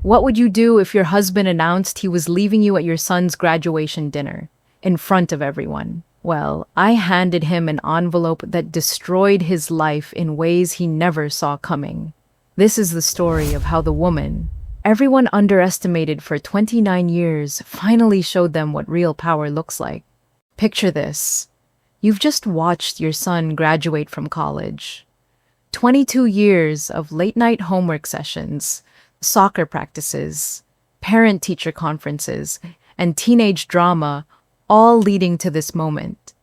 What would you do if your husband announced he was leaving you at your son's graduation dinner, in front of everyone? Well, I handed him an envelope that destroyed his life in ways he never saw coming. This is the story of how the woman, everyone underestimated for 29 years, finally showed them what real power looks like. Picture this. You've just watched your son graduate from college. 22 years of late-night homework sessions, soccer practices, parent-teacher conferences, and teenage drama, all leading to this moment.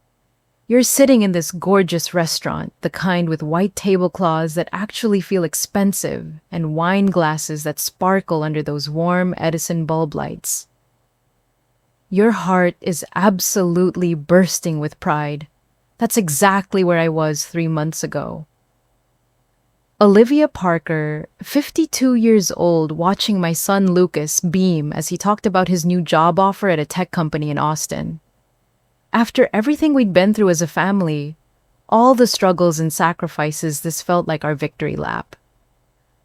You're sitting in this gorgeous restaurant, the kind with white tablecloths that actually feel expensive and wine glasses that sparkle under those warm Edison bulb lights. Your heart is absolutely bursting with pride. That's exactly where I was 3 months ago. Olivia Parker, 52 years old, watching my son Lucas beam as he talked about his new job offer at a tech company in Austin. After everything we'd been through as a family, all the struggles and sacrifices, this felt like our victory lap.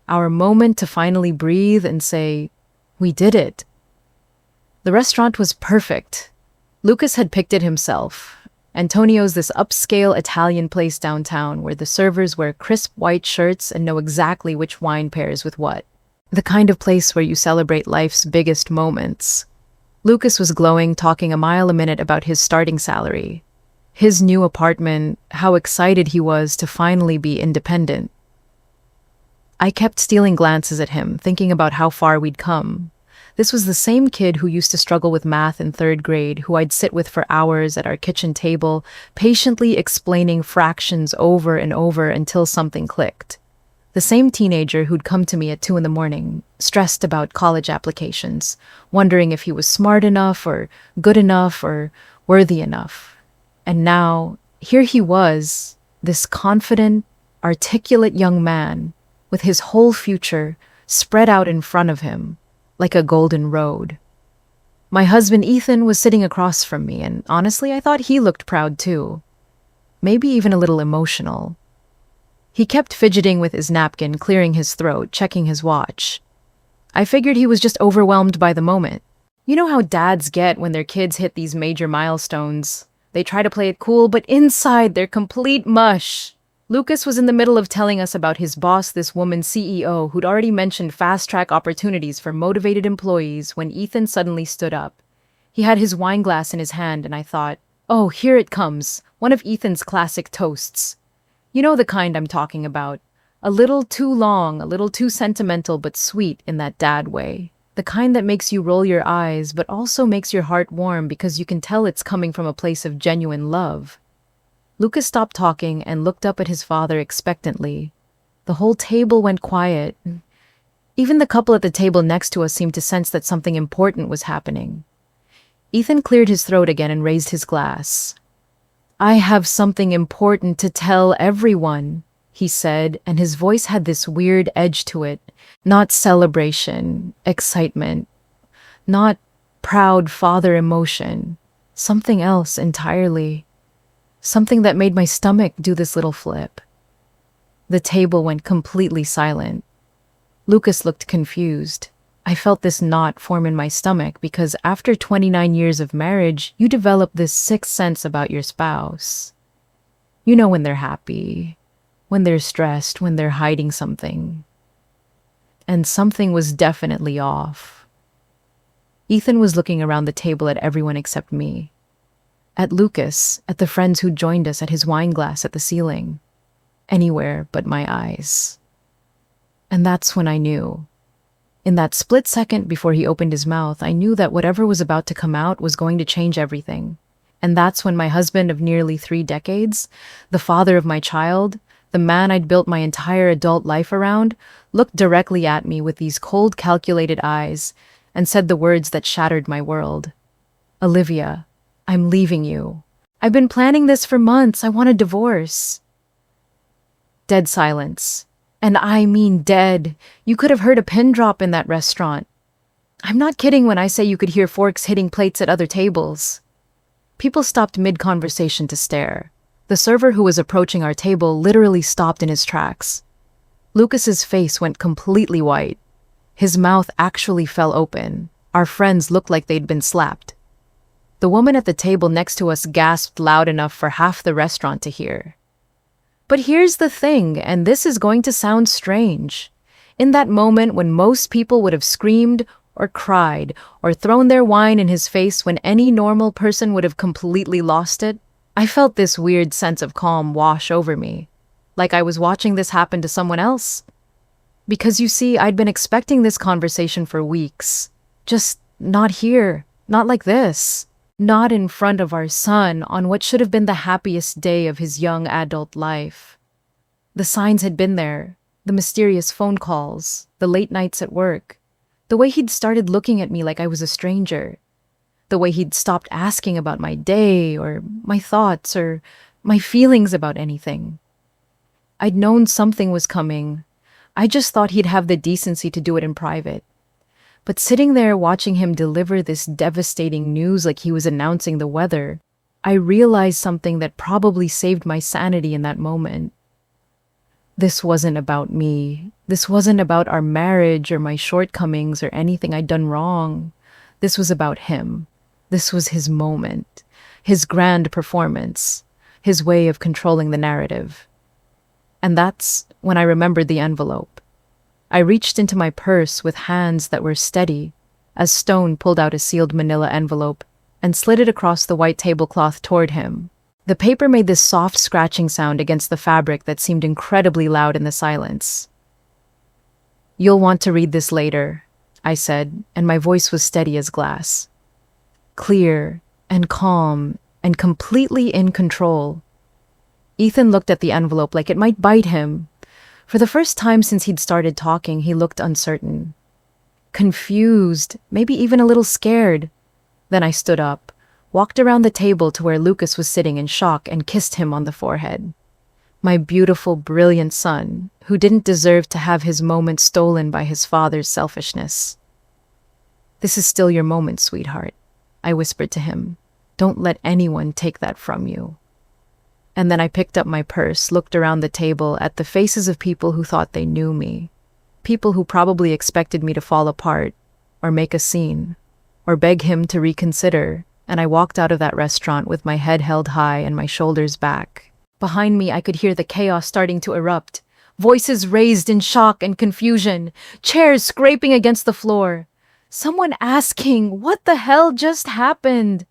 Our moment to finally breathe and say, "We did it." The restaurant was perfect. Lucas had picked it himself. Antonio's this upscale Italian place downtown where the servers wear crisp white shirts and know exactly which wine pairs with what. The kind of place where you celebrate life's biggest moments. Lucas was glowing, talking a mile a minute about his starting salary, his new apartment, how excited he was to finally be independent. I kept stealing glances at him, thinking about how far we'd come. This was the same kid who used to struggle with math in third grade, who I'd sit with for hours at our kitchen table, patiently explaining fractions over and over until something clicked. The same teenager who'd come to me at 2 a.m, stressed about college applications, wondering if he was smart enough or good enough or worthy enough. And now, here he was, this confident, articulate young man, with his whole future spread out in front of him, like a golden road. My husband Ethan was sitting across from me, and honestly, I thought he looked proud too. Maybe even a little emotional. He kept fidgeting with his napkin, clearing his throat, checking his watch. I figured he was just overwhelmed by the moment. You know how dads get when their kids hit these major milestones. They try to play it cool, but inside they're complete mush. Lucas was in the middle of telling us about his boss, this woman CEO, who'd already mentioned fast-track opportunities for motivated employees when Ethan suddenly stood up. He had his wine glass in his hand, and I thought, oh, here it comes, one of Ethan's classic toasts. You know the kind I'm talking about. A little too long, a little too sentimental, but sweet in that dad way. The kind that makes you roll your eyes, but also makes your heart warm because you can tell it's coming from a place of genuine love. Lucas stopped talking and looked up at his father expectantly. The whole table went quiet. Even the couple at the table next to us seemed to sense that something important was happening. Ethan cleared his throat again and raised his glass. "I have something important to tell everyone," he said, and his voice had this weird edge to it. Not celebration, excitement, not proud father emotion. Something else entirely. Something that made my stomach do this little flip. The table went completely silent. Lucas looked confused. I felt this knot form in my stomach because after 29 years of marriage, you develop this sixth sense about your spouse. You know when they're happy, when they're stressed, when they're hiding something. And something was definitely off. Ethan was looking around the table at everyone except me. At Lucas, at the friends who joined us, at his wine glass, at the ceiling. Anywhere but my eyes. And that's when I knew. In that split second before he opened his mouth, I knew that whatever was about to come out was going to change everything. And that's when my husband of nearly 3 decades, the father of my child, the man I'd built my entire adult life around, looked directly at me with these cold, calculated eyes and said the words that shattered my world. "Olivia, I'm leaving you. I've been planning this for months. I want a divorce." Dead silence. And I mean dead. You could have heard a pin drop in that restaurant. I'm not kidding when I say you could hear forks hitting plates at other tables. People stopped mid-conversation to stare. The server who was approaching our table literally stopped in his tracks. Lucas's face went completely white. His mouth actually fell open. Our friends looked like they'd been slapped. The woman at the table next to us gasped loud enough for half the restaurant to hear. But here's the thing, and this is going to sound strange. In that moment when most people would have screamed or cried or thrown their wine in his face when any normal person would have completely lost it, I felt this weird sense of calm wash over me, like I was watching this happen to someone else. Because you see, I'd been expecting this conversation for weeks. Just not here, not like this. Not in front of our son on what should have been the happiest day of his young adult life. The signs had been there, the mysterious phone calls, the late nights at work, the way he'd started looking at me like I was a stranger, the way he'd stopped asking about my day or my thoughts or my feelings about anything. I'd known something was coming. I just thought he'd have the decency to do it in private. But sitting there watching him deliver this devastating news like he was announcing the weather, I realized something that probably saved my sanity in that moment. This wasn't about me. This wasn't about our marriage or my shortcomings or anything I'd done wrong. This was about him. This was his moment, his grand performance, his way of controlling the narrative. And that's when I remembered the envelope. I reached into my purse with hands that were steady as Stone pulled out a sealed manila envelope and slid it across the white tablecloth toward him. The paper made this soft scratching sound against the fabric that seemed incredibly loud in the silence. "You'll want to read this later," I said, and my voice was steady as glass. Clear and calm and completely in control. Ethan looked at the envelope like it might bite him. For the first time since he'd started talking, he looked uncertain. Confused, maybe even a little scared. Then I stood up, walked around the table to where Lucas was sitting in shock and kissed him on the forehead. My beautiful, brilliant son, who didn't deserve to have his moment stolen by his father's selfishness. "This is still your moment, sweetheart," I whispered to him. "Don't let anyone take that from you." And then I picked up my purse, looked around the table at the faces of people who thought they knew me. People who probably expected me to fall apart, or make a scene, or beg him to reconsider, and I walked out of that restaurant with my head held high and my shoulders back. Behind me, I could hear the chaos starting to erupt. Voices raised in shock and confusion, chairs scraping against the floor. Someone asking, "What the hell just happened?"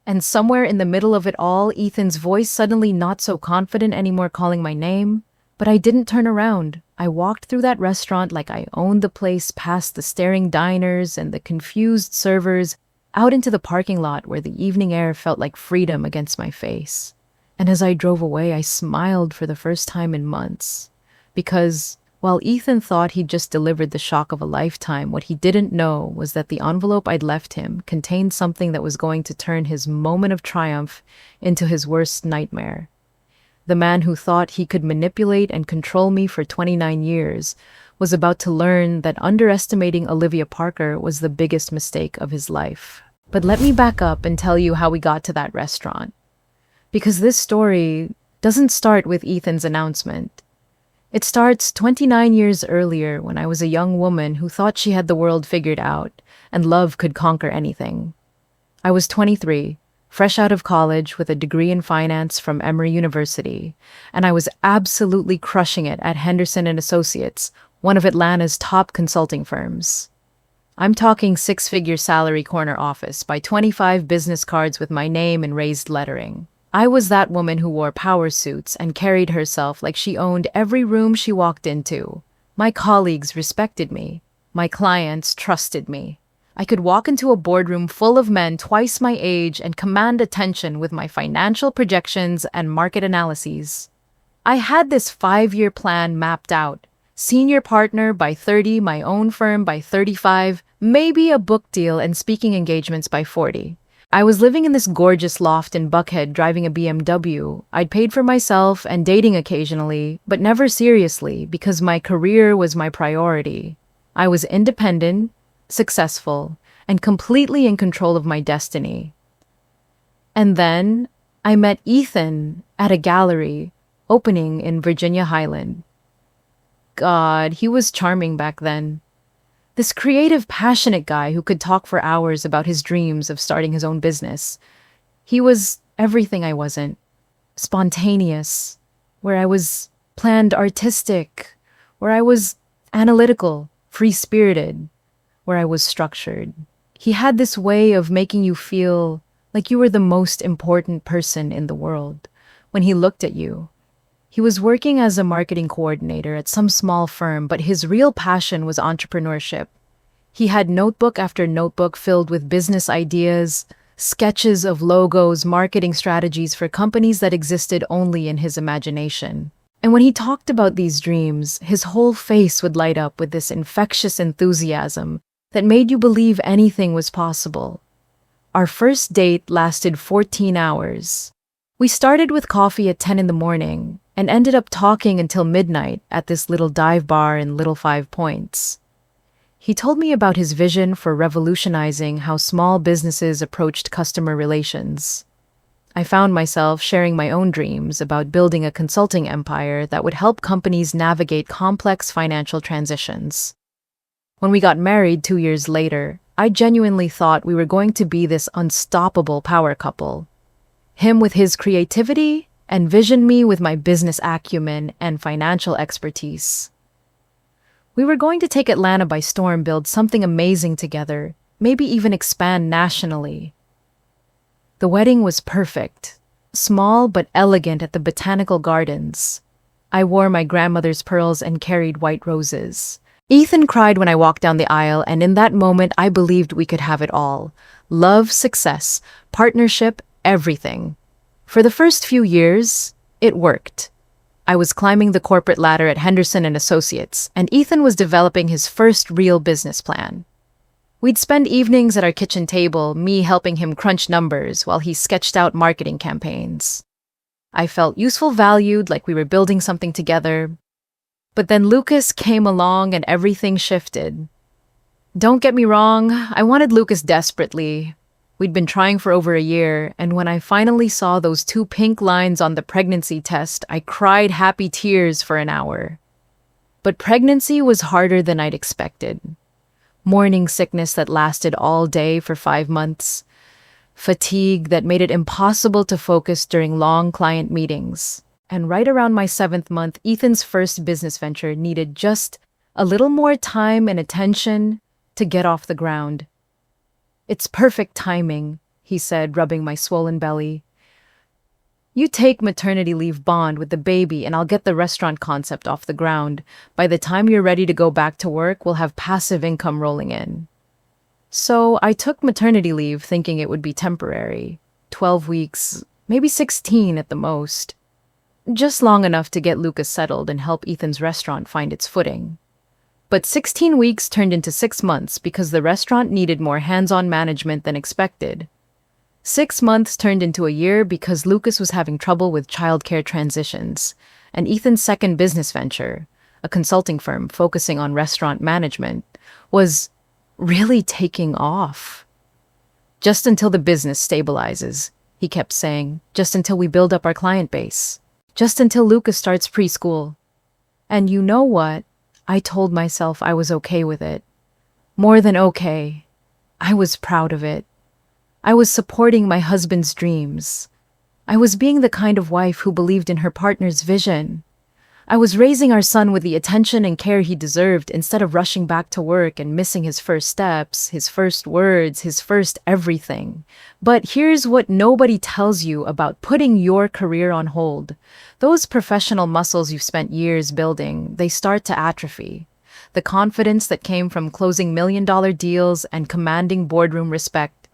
And somewhere in the middle of it all, Ethan's voice suddenly not so confident anymore calling my name. But I didn't turn around. I walked through that restaurant like I owned the place, past the staring diners and the confused servers, out into the parking lot where the evening air felt like freedom against my face. And as I drove away, I smiled for the first time in months. Because while Ethan thought he'd just delivered the shock of a lifetime, what he didn't know was that the envelope I'd left him contained something that was going to turn his moment of triumph into his worst nightmare. The man who thought he could manipulate and control me for 29 years was about to learn that underestimating Olivia Parker was the biggest mistake of his life. But let me back up and tell you how we got to that restaurant. Because this story doesn't start with Ethan's announcement. It starts 29 years earlier when I was a young woman who thought she had the world figured out and love could conquer anything. I was 23, fresh out of college with a degree in finance from Emory University, and I was absolutely crushing it at Henderson and Associates, one of Atlanta's top consulting firms. I'm talking six-figure salary corner office by 25 business cards with my name in raised lettering. I was that woman who wore power suits and carried herself like she owned every room she walked into. My colleagues respected me. My clients trusted me. I could walk into a boardroom full of men twice my age and command attention with my financial projections and market analyses. I had this 5-year plan mapped out. Senior partner by 30, my own firm by 35, maybe a book deal and speaking engagements by 40. I was living in this gorgeous loft in Buckhead driving a BMW. I'd paid for myself and dating occasionally, but never seriously because my career was my priority. I was independent, successful, and completely in control of my destiny. And then I met Ethan at a gallery opening in Virginia Highland. God, he was charming back then. This creative, passionate guy who could talk for hours about his dreams of starting his own business. He was everything I wasn't. Spontaneous, where I was planned artistic, where I was analytical, free-spirited, where I was structured. He had this way of making you feel like you were the most important person in the world. When he looked at you, he was working as a marketing coordinator at some small firm, but his real passion was entrepreneurship. He had notebook after notebook filled with business ideas, sketches of logos, marketing strategies for companies that existed only in his imagination. And when he talked about these dreams, his whole face would light up with this infectious enthusiasm that made you believe anything was possible. Our first date lasted 14 hours. We started with coffee at 10 in the morning and ended up talking until midnight at this little dive bar in Little Five Points. He told me about his vision for revolutionizing how small businesses approached customer relations. I found myself sharing my own dreams about building a consulting empire that would help companies navigate complex financial transitions. When we got married 2 years later, I genuinely thought we were going to be this unstoppable power couple. Him with his creativity, and vision me with my business acumen and financial expertise. We were going to take Atlanta by storm, build something amazing together, maybe even expand nationally. The wedding was perfect, small but elegant at the Botanical Gardens. I wore my grandmother's pearls and carried white roses. Ethan cried when I walked down the aisle, and in that moment I believed we could have it all. Love, success, partnership, everything. For the first few years, it worked. I was climbing the corporate ladder at Henderson and Associates, and Ethan was developing his first real business plan. We'd spend evenings at our kitchen table, me helping him crunch numbers while he sketched out marketing campaigns. I felt useful, valued, like we were building something together. But then Lucas came along and everything shifted. Don't get me wrong, I wanted Lucas desperately. We'd been trying for over a year, and when I finally saw those 2 pink lines on the pregnancy test, I cried happy tears for an hour. But pregnancy was harder than I'd expected. Morning sickness that lasted all day for 5 months. Fatigue that made it impossible to focus during long client meetings. And right around my 7th month, Ethan's first business venture needed just a little more time and attention to get off the ground. "It's perfect timing," he said, rubbing my swollen belly. "You take maternity leave bond with the baby and I'll get the restaurant concept off the ground. By the time you're ready to go back to work, we'll have passive income rolling in." So I took maternity leave thinking it would be temporary. 12 weeks, maybe 16 at the most. Just long enough to get Lucas settled and help Ethan's restaurant find its footing. But 16 weeks turned into 6 months because the restaurant needed more hands-on management than expected. 6 months turned into a year because Lucas was having trouble with childcare transitions, and Ethan's second business venture, a consulting firm focusing on restaurant management, was really taking off. "Just until the business stabilizes," he kept saying, "just until we build up our client base, just until Lucas starts preschool." And you know what? I told myself I was okay with it. More than okay. I was proud of it. I was supporting my husband's dreams. I was being the kind of wife who believed in her partner's vision. I was raising our son with the attention and care he deserved instead of rushing back to work and missing his first steps, his first words, his first everything. But here's what nobody tells you about putting your career on hold. Those professional muscles you've spent years building, they start to atrophy. The confidence that came from closing million-dollar deals and commanding boardroom respect,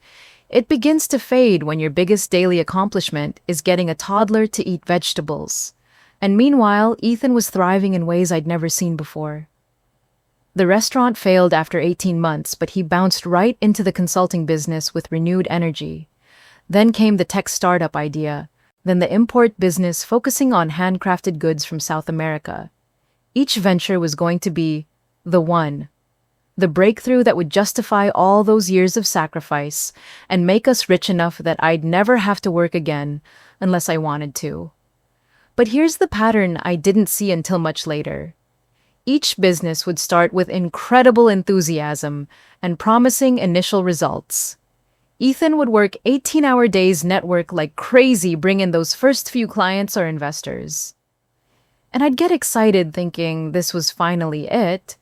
it begins to fade when your biggest daily accomplishment is getting a toddler to eat vegetables. And meanwhile, Ethan was thriving in ways I'd never seen before. The restaurant failed after 18 months, but he bounced right into the consulting business with renewed energy. Then came the tech startup idea, then the import business focusing on handcrafted goods from South America. Each venture was going to be the one, the breakthrough that would justify all those years of sacrifice and make us rich enough that I'd never have to work again unless I wanted to. But here's the pattern I didn't see until much later. Each business would start with incredible enthusiasm and promising initial results. Ethan would work 18-hour days, network like crazy, bring in those first few clients or investors. And I'd get excited thinking this was finally it.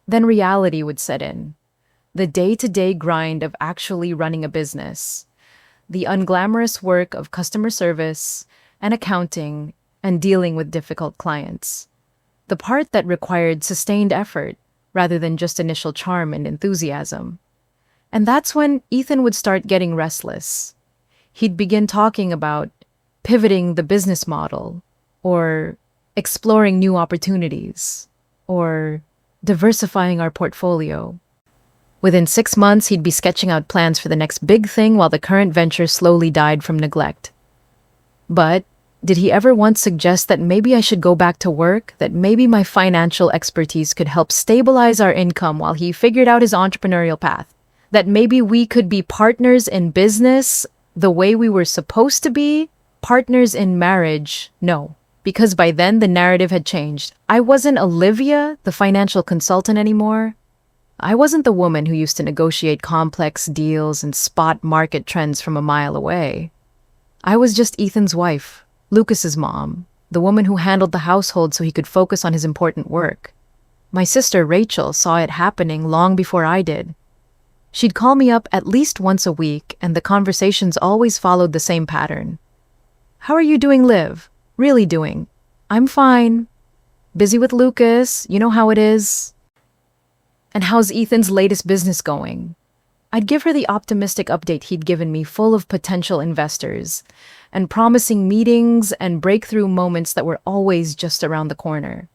Then reality would set in. The day-to-day grind of actually running a business. The unglamorous work of customer service and accounting and dealing with difficult clients. The part that required sustained effort rather than just initial charm and enthusiasm. And that's when Ethan would start getting restless. He'd begin talking about pivoting the business model, or exploring new opportunities, or diversifying our portfolio. Within 6 months, he'd be sketching out plans for the next big thing while the current venture slowly died from neglect. But did he ever once suggest that maybe I should go back to work, that maybe my financial expertise could help stabilize our income while he figured out his entrepreneurial path? That maybe we could be partners in business the way we were supposed to be? Partners in marriage? No. Because by then the narrative had changed. I wasn't Olivia, the financial consultant, anymore. I wasn't the woman who used to negotiate complex deals and spot market trends from a mile away. I was just Ethan's wife, Lucas's mom, the woman who handled the household so he could focus on his important work. My sister Rachel saw it happening long before I did. She'd call me up at least once a week, and the conversations always followed the same pattern. "How are you doing, Liv? Really doing?" "I'm fine. Busy with Lucas, you know how it is." "And how's Ethan's latest business going?" I'd give her the optimistic update he'd given me, full of potential investors and promising meetings and breakthrough moments that were always just around the corner.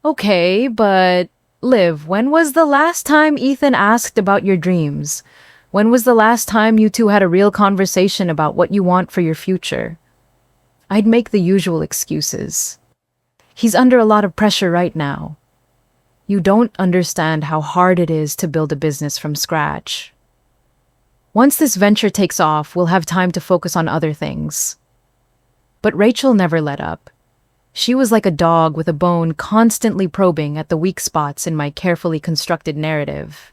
"Okay, but Liv, when was the last time Ethan asked about your dreams? When was the last time you two had a real conversation about what you want for your future?" I'd make the usual excuses. "He's under a lot of pressure right now. You don't understand how hard it is to build a business from scratch. Once this venture takes off, we'll have time to focus on other things." But Rachel never let up. She was like a dog with a bone, constantly probing at the weak spots in my carefully constructed narrative.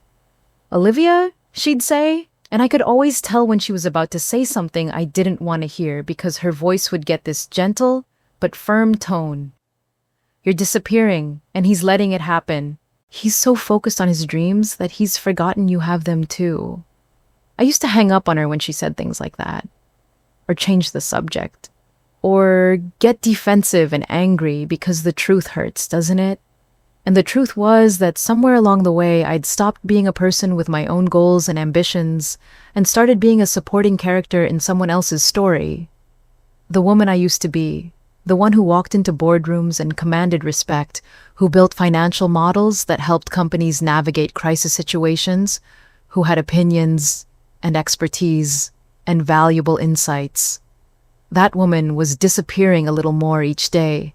"Olivia?" she'd say, and I could always tell when she was about to say something I didn't want to hear because her voice would get this gentle but firm tone. "You're disappearing, and he's letting it happen. He's so focused on his dreams that he's forgotten you have them too." I used to hang up on her when she said things like that, or change the subject, or get defensive and angry because the truth hurts, doesn't it? And the truth was that somewhere along the way, I'd stopped being a person with my own goals and ambitions and started being a supporting character in someone else's story. The woman I used to be. The one who walked into boardrooms and commanded respect, who built financial models that helped companies navigate crisis situations, who had opinions and expertise and valuable insights. That woman was disappearing a little more each day.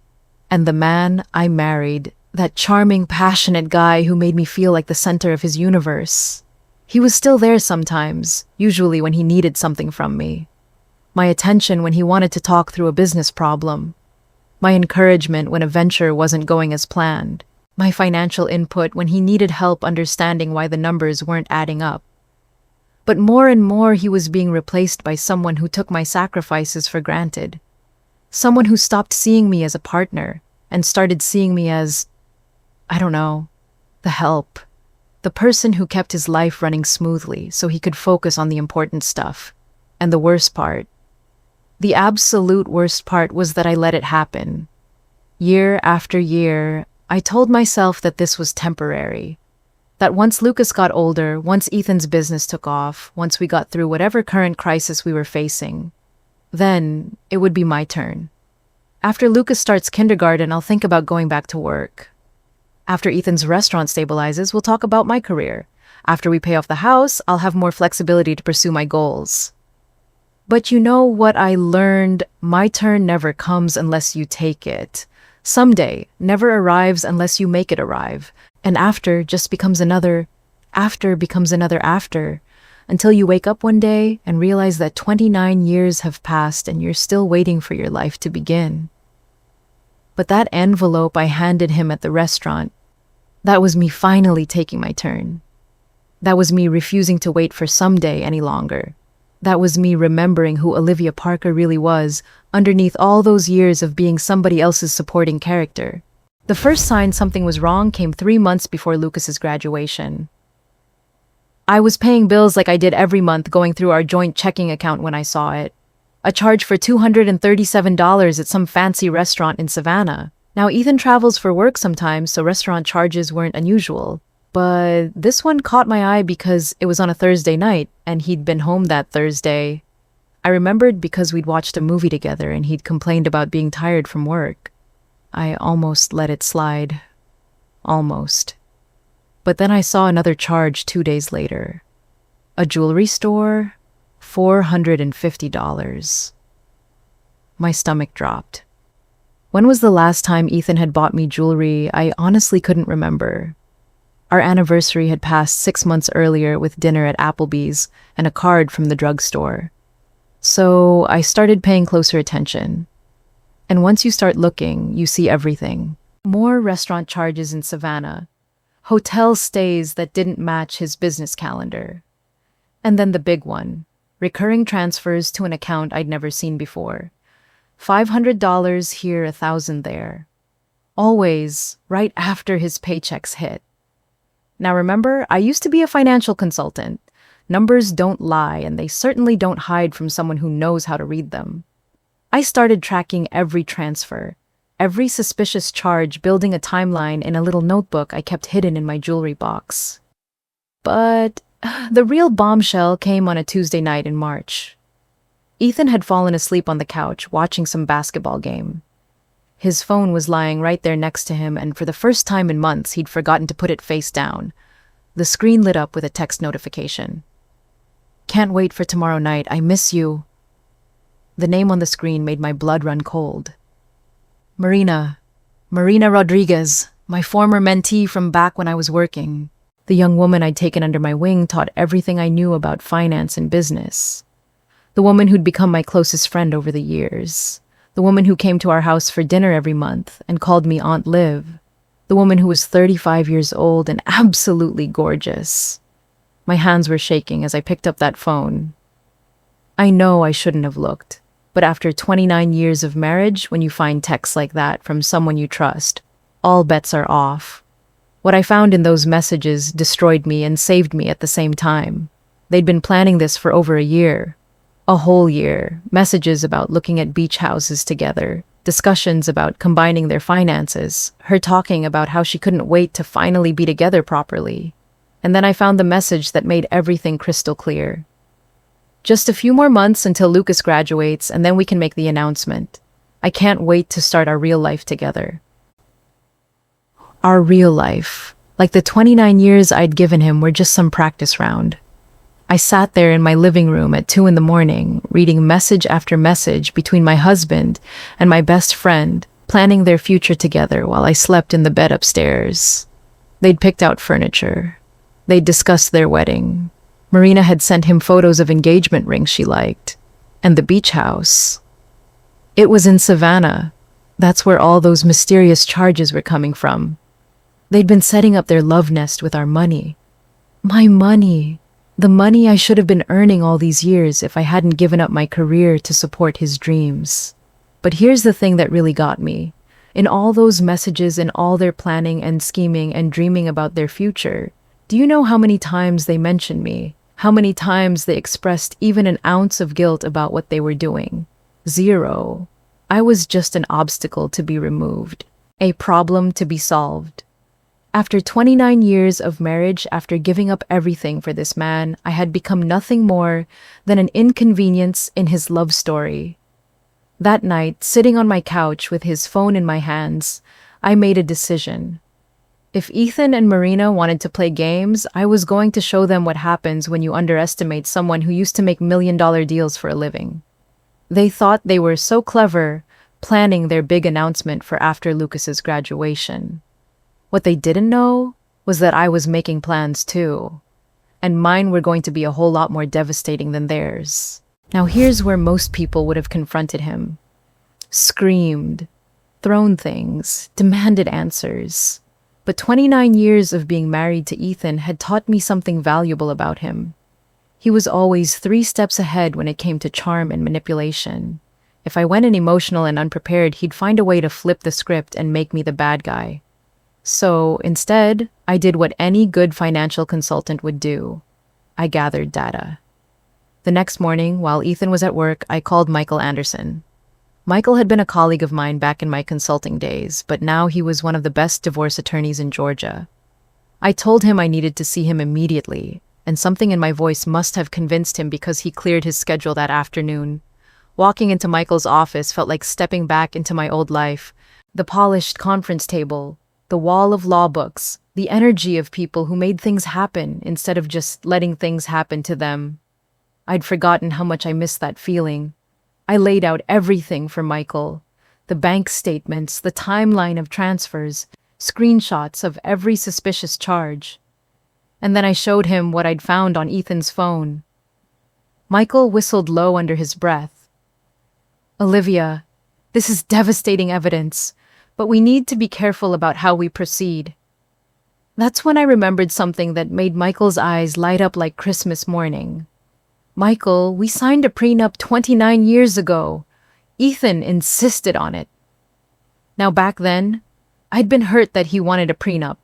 And the man I married, that charming, passionate guy who made me feel like the center of his universe, he was still there sometimes, usually when he needed something from me. My attention when he wanted to talk through a business problem. My encouragement when a venture wasn't going as planned. My financial input when he needed help understanding why the numbers weren't adding up. But more and more he was being replaced by someone who took my sacrifices for granted. Someone who stopped seeing me as a partner and started seeing me as, I don't know, the help. The person who kept his life running smoothly so he could focus on the important stuff. And the worst part, the absolute worst part, was that I let it happen. Year after year, I told myself that this was temporary. That once Lucas got older, once Ethan's business took off, once we got through whatever current crisis we were facing, then it would be my turn. After Lucas starts kindergarten, I'll think about going back to work. After Ethan's restaurant stabilizes, we'll talk about my career. After we pay off the house, I'll have more flexibility to pursue my goals. But you know what I learned? My turn never comes unless you take it. Someday never arrives unless you make it arrive. And after just becomes another, after becomes another after, until you wake up one day and realize that 29 years have passed and you're still waiting for your life to begin. But that envelope I handed him at the restaurant, that was me finally taking my turn. That was me refusing to wait for someday any longer. That was me remembering who Olivia Parker really was underneath all those years of being somebody else's supporting character. The first sign something was wrong came 3 months before Lucas's graduation. I was paying bills like I did every month, going through our joint checking account when I saw it. A charge for $237 at some fancy restaurant in Savannah. Now, Ethan travels for work sometimes, so restaurant charges weren't unusual. But this one caught my eye because it was on a Thursday night, and he'd been home that Thursday. I remembered because we'd watched a movie together and he'd complained about being tired from work. I almost let it slide. Almost. But then I saw another charge 2 days later. A jewelry store, $450. My stomach dropped. When was the last time Ethan had bought me jewelry? I honestly couldn't remember. Our anniversary had passed 6 months earlier with dinner at Applebee's and a card from the drugstore. So I started paying closer attention. And once you start looking, you see everything. More restaurant charges in Savannah. Hotel stays that didn't match his business calendar. And then the big one, recurring transfers to an account I'd never seen before. $500 here, $1,000 there. Always right after his paychecks hit. Now remember, I used to be a financial consultant. Numbers don't lie, and they certainly don't hide from someone who knows how to read them. I started tracking every transfer, every suspicious charge, building a timeline in a little notebook I kept hidden in my jewelry box. But the real bombshell came on a Tuesday night in March. Ethan had fallen asleep on the couch watching some basketball game. His phone was lying right there next to him, and for the first time in months, he'd forgotten to put it face down. The screen lit up with a text notification. "Can't wait for tomorrow night. I miss you." The name on the screen made my blood run cold. Marina Rodriguez, my former mentee from back when I was working. The young woman I'd taken under my wing taught everything I knew about finance and business. The woman who'd become my closest friend over the years. The woman who came to our house for dinner every month and called me Aunt Liv. The woman who was 35 years old and absolutely gorgeous. My hands were shaking as I picked up that phone. I know I shouldn't have looked, but after 29 years of marriage, when you find texts like that from someone you trust, all bets are off. What I found in those messages destroyed me and saved me at the same time. They'd been planning this for over a year. A whole year. Messages about looking at beach houses together. Discussions about combining their finances. Her talking about how she couldn't wait to finally be together properly. And then I found the message that made everything crystal clear. Just a few more months until Lucas graduates, and then we can make the announcement. I can't wait to start our real life together. Our real life. Like the 29 years I'd given him were just some practice round. I sat there in my living room at 2 a.m, reading message after message between my husband and my best friend, planning their future together while I slept in the bed upstairs. They'd picked out furniture. They'd discussed their wedding. Marina had sent him photos of engagement rings she liked. And the beach house. It was in Savannah. That's where all those mysterious charges were coming from. They'd been setting up their love nest with our money. My money. The money I should have been earning all these years if I hadn't given up my career to support his dreams. But here's the thing that really got me. In all those messages and all their planning and scheming and dreaming about their future, do you know how many times they mentioned me? How many times they expressed even an ounce of guilt about what they were doing? 0. I was just an obstacle to be removed. A problem to be solved. After 29 years of marriage, after giving up everything for this man, I had become nothing more than an inconvenience in his love story. That night, sitting on my couch with his phone in my hands, I made a decision. If Ethan and Marina wanted to play games, I was going to show them what happens when you underestimate someone who used to make million-dollar deals for a living. They thought they were so clever, planning their big announcement for after Lucas's graduation. What they didn't know was that I was making plans too, and mine were going to be a whole lot more devastating than theirs. Now here's where most people would have confronted him. Screamed. thrown things, demanded answers. But 29 years of being married to Ethan had taught me something valuable about him. He was always 3 steps ahead when it came to charm and manipulation. If I went in emotional and unprepared, he'd find a way to flip the script and make me the bad guy. So instead, I did what any good financial consultant would do. I gathered data. The next morning, while Ethan was at work, I called Michael Anderson. Michael had been a colleague of mine back in my consulting days, but now he was one of the best divorce attorneys in Georgia. I told him I needed to see him immediately, and something in my voice must have convinced him because he cleared his schedule that afternoon. Walking into Michael's office felt like stepping back into my old life. The polished conference table, the wall of law books, the energy of people who made things happen instead of just letting things happen to them. I'd forgotten how much I missed that feeling. I laid out everything for Michael. The bank statements, the timeline of transfers, screenshots of every suspicious charge. And then I showed him what I'd found on Ethan's phone. Michael whistled low under his breath. "Olivia, this is devastating evidence, but we need to be careful about how we proceed." That's when I remembered something that made Michael's eyes light up like Christmas morning. "Michael, we signed a prenup 29 years ago. Ethan insisted on it." Now back then, I'd been hurt that he wanted a prenup.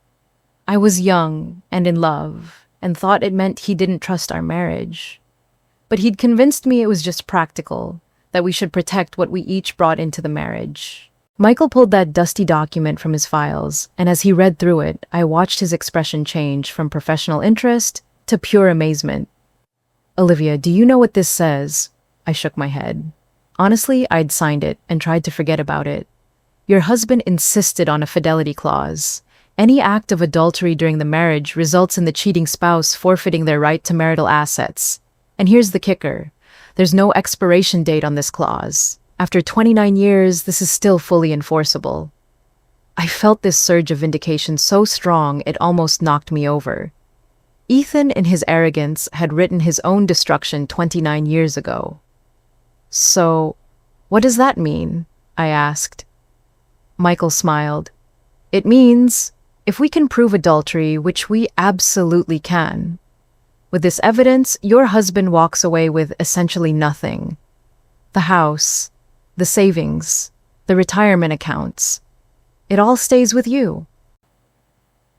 I was young and in love and thought it meant he didn't trust our marriage. But he'd convinced me it was just practical, that we should protect what we each brought into the marriage. Michael pulled that dusty document from his files, and as he read through it, I watched his expression change from professional interest to pure amazement. "Olivia, do you know what this says?" I shook my head. Honestly, I'd signed it and tried to forget about it. Your husband insisted on a fidelity clause. Any act of adultery during the marriage results in the cheating spouse forfeiting their right to marital assets. And here's the kicker. There's no expiration date on this clause. After 29 years, this is still fully enforceable. I felt this surge of vindication so strong it almost knocked me over. Ethan, in his arrogance, had written his own destruction 29 years ago. "So, what does that mean?" I asked. Michael smiled. "It means, if we can prove adultery, which we absolutely can, with this evidence, your husband walks away with essentially nothing. The house, the savings, the retirement accounts. It all stays with you."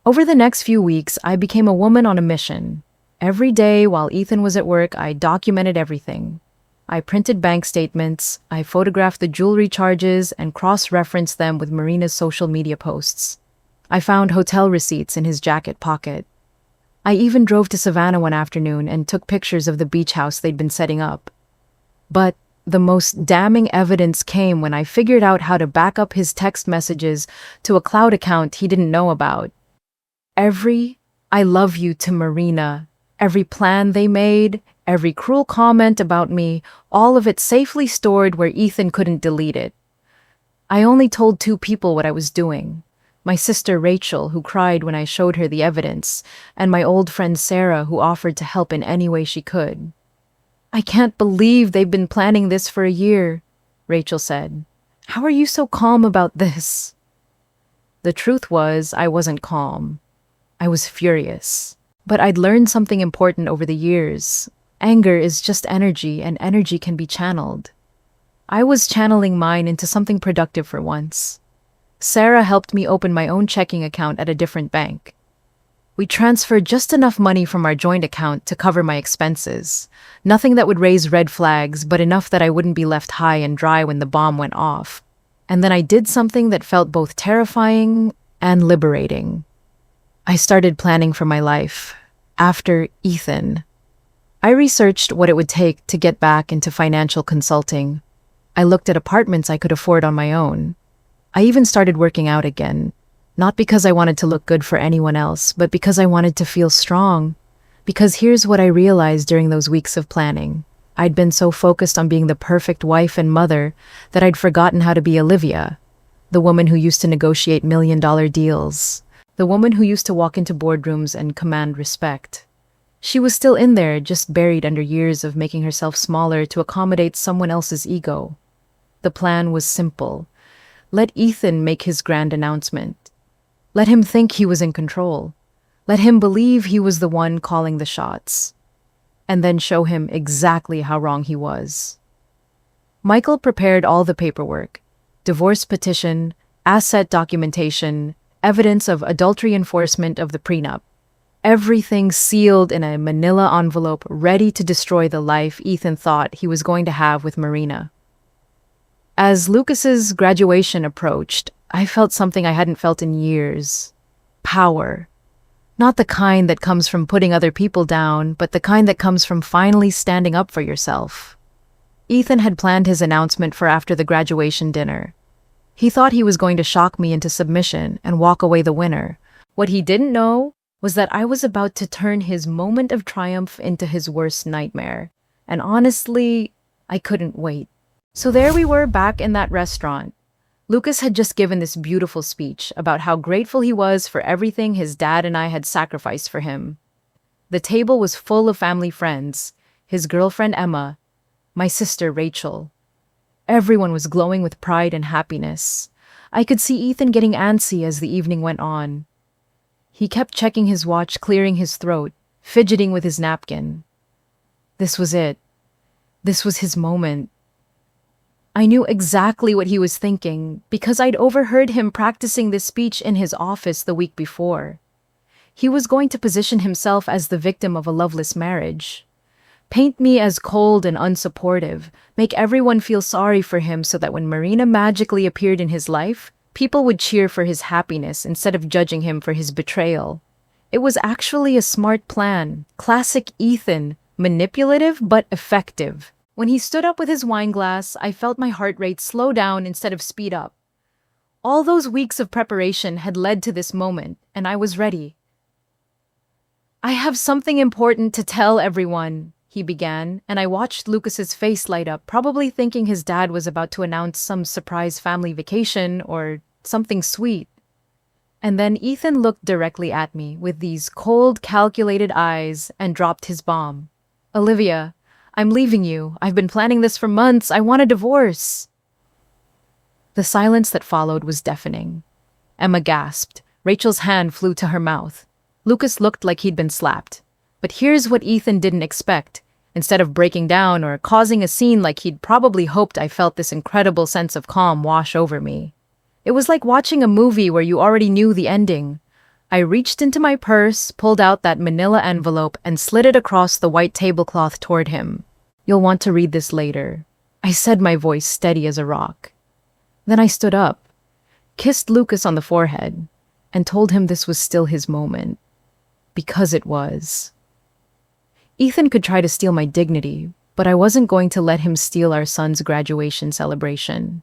Over the next few weeks, I became a woman on a mission. Every day while Ethan was at work, I documented everything. I printed bank statements, I photographed the jewelry charges, and cross-referenced them with Marina's social media posts. I found hotel receipts in his jacket pocket. I even drove to Savannah one afternoon and took pictures of the beach house they'd been setting up. But the most damning evidence came when I figured out how to back up his text messages to a cloud account he didn't know about. Every "I love you" to Marina, every plan they made, every cruel comment about me, all of it safely stored where Ethan couldn't delete it. I only told 2 people what I was doing. My sister Rachel, who cried when I showed her the evidence, and my old friend Sarah, who offered to help in any way she could. "I can't believe they've been planning this for a year," Rachel said. "How are you so calm about this?" The truth was, I wasn't calm. I was furious. But I'd learned something important over the years. Anger is just energy, and energy can be channeled. I was channeling mine into something productive for once. Sarah helped me open my own checking account at a different bank. We transferred just enough money from our joint account to cover my expenses. Nothing that would raise red flags, but enough that I wouldn't be left high and dry when the bomb went off. And then I did something that felt both terrifying and liberating. I started planning for my life. After Ethan, I researched what it would take to get back into financial consulting. I looked at apartments I could afford on my own. I even started working out again, not because I wanted to look good for anyone else, but because I wanted to feel strong. Because here's what I realized during those weeks of planning. I'd been so focused on being the perfect wife and mother that I'd forgotten how to be Olivia, the woman who used to negotiate million-dollar deals. The woman who used to walk into boardrooms and command respect. She was still in there, just buried under years of making herself smaller to accommodate someone else's ego. The plan was simple. Let Ethan make his grand announcement. Let him think he was in control. Let him believe he was the one calling the shots. And then show him exactly how wrong he was. Michael prepared all the paperwork: divorce petition, asset documentation, evidence of adultery enforcement of the prenup. Everything sealed in a manila envelope ready to destroy the life Ethan thought he was going to have with Marina. As Lucas's graduation approached, I felt something I hadn't felt in years. Power. Not the kind that comes from putting other people down, but the kind that comes from finally standing up for yourself. Ethan had planned his announcement for after the graduation dinner. He thought he was going to shock me into submission and walk away the winner. What he didn't know was that I was about to turn his moment of triumph into his worst nightmare. And honestly, I couldn't wait. So there we were back in that restaurant. Lucas had just given this beautiful speech about how grateful he was for everything his dad and I had sacrificed for him. The table was full of family friends, his girlfriend Emma, my sister Rachel. Everyone was glowing with pride and happiness. I could see Ethan getting antsy as the evening went on. He kept checking his watch, clearing his throat, fidgeting with his napkin. This was it. This was his moment. I knew exactly what he was thinking because I'd overheard him practicing this speech in his office the week before. He was going to position himself as the victim of a loveless marriage. Paint me as cold and unsupportive, make everyone feel sorry for him so that when Marina magically appeared in his life, people would cheer for his happiness instead of judging him for his betrayal. It was actually a smart plan, classic Ethan, manipulative but effective. When he stood up with his wine glass, I felt my heart rate slow down instead of speed up. All those weeks of preparation had led to this moment, and I was ready. "I have something important to tell everyone," he began, and I watched Lucas's face light up, probably thinking his dad was about to announce some surprise family vacation or something sweet. And then Ethan looked directly at me with these cold, calculated eyes and dropped his bomb. "Olivia, I'm leaving you. I've been planning this for months. I want a divorce." The silence that followed was deafening. Emma gasped. Rachel's hand flew to her mouth. Lucas looked like he'd been slapped. But here's what Ethan didn't expect. Instead of breaking down or causing a scene like he'd probably hoped, I felt this incredible sense of calm wash over me. It was like watching a movie where you already knew the ending. I reached into my purse, pulled out that manila envelope, and slid it across the white tablecloth toward him. "You'll want to read this later," I said, my voice steady as a rock. Then I stood up, kissed Lucas on the forehead, and told him this was still his moment. Because it was. Ethan could try to steal my dignity, but I wasn't going to let him steal our son's graduation celebration.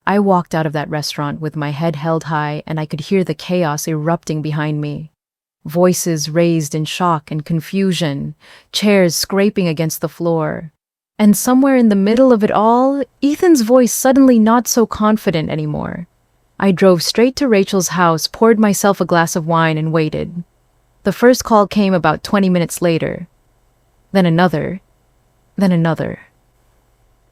I walked out of that restaurant with my head held high, and I could hear the chaos erupting behind me. Voices raised in shock and confusion, chairs scraping against the floor. And somewhere in the middle of it all, Ethan's voice suddenly not so confident anymore. I drove straight to Rachel's house, poured myself a glass of wine, and waited. The first call came about 20 minutes later. Then another. Then another.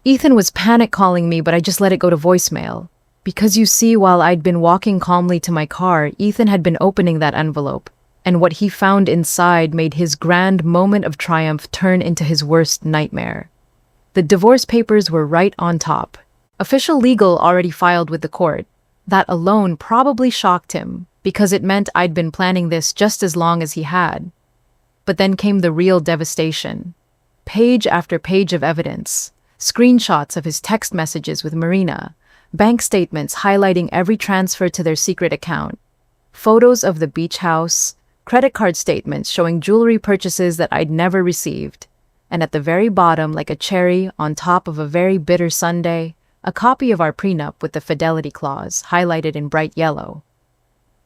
Ethan was panic calling me, but I just let it go to voicemail. Because you see, while I'd been walking calmly to my car, Ethan had been opening that envelope, and what he found inside made his grand moment of triumph turn into his worst nightmare. The divorce papers were right on top. Official legal already filed with the court. That alone probably shocked him, because it meant I'd been planning this just as long as he had. But then came the real devastation. Page after page of evidence. Screenshots of his text messages with Marina, bank statements highlighting every transfer to their secret account, photos of the beach house, credit card statements showing jewelry purchases that I'd never received, and at the very bottom, like a cherry on top of a very bitter sundae, a copy of our prenup with the fidelity clause highlighted in bright yellow.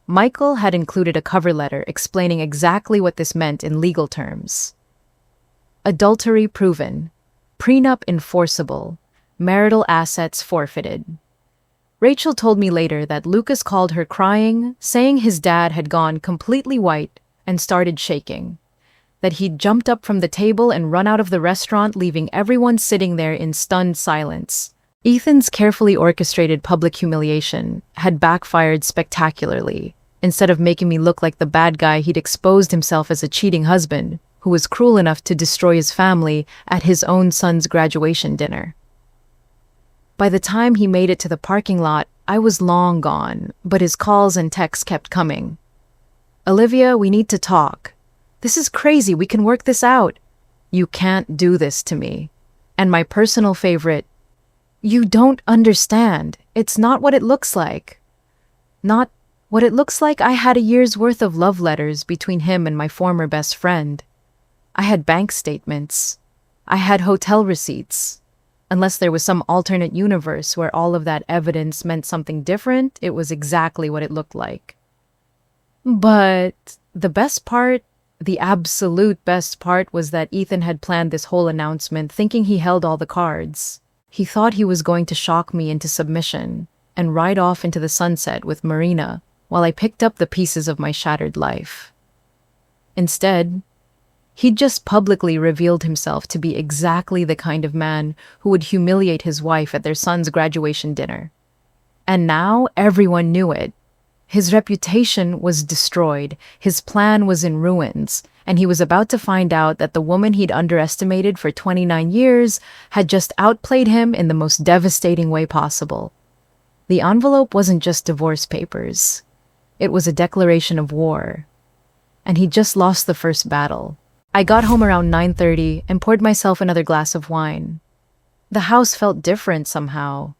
Michael had included a cover letter explaining exactly what this meant in legal terms. Adultery proven. Prenup enforceable. Marital assets forfeited. Rachel told me later that Lucas called her crying, saying his dad had gone completely white and started shaking. That he'd jumped up from the table and run out of the restaurant, leaving everyone sitting there in stunned silence. Ethan's carefully orchestrated public humiliation had backfired spectacularly. Instead of making me look like the bad guy, he'd exposed himself as a cheating husband who was cruel enough to destroy his family at his own son's graduation dinner. By the time he made it to the parking lot, I was long gone, but his calls and texts kept coming. "Olivia, we need to talk. This is crazy, we can work this out. You can't do this to me." And my personal favorite, "You don't understand. It's not what it looks like." Not what it looks like. I had a year's worth of love letters between him and my former best friend. I had bank statements. I had hotel receipts. Unless there was some alternate universe where all of that evidence meant something different, it was exactly what it looked like. But the best part, the absolute best part, was that Ethan had planned this whole announcement thinking he held all the cards. He thought he was going to shock me into submission and ride off into the sunset with Marina while I picked up the pieces of my shattered life. Instead, he'd just publicly revealed himself to be exactly the kind of man who would humiliate his wife at their son's graduation dinner. And now everyone knew it. His reputation was destroyed, his plan was in ruins, and he was about to find out that the woman he'd underestimated for 29 years had just outplayed him in the most devastating way possible. The envelope wasn't just divorce papers. It was a declaration of war. And he'd just lost the first battle. I got home around 9:30 and poured myself another glass of wine. The house felt different somehow.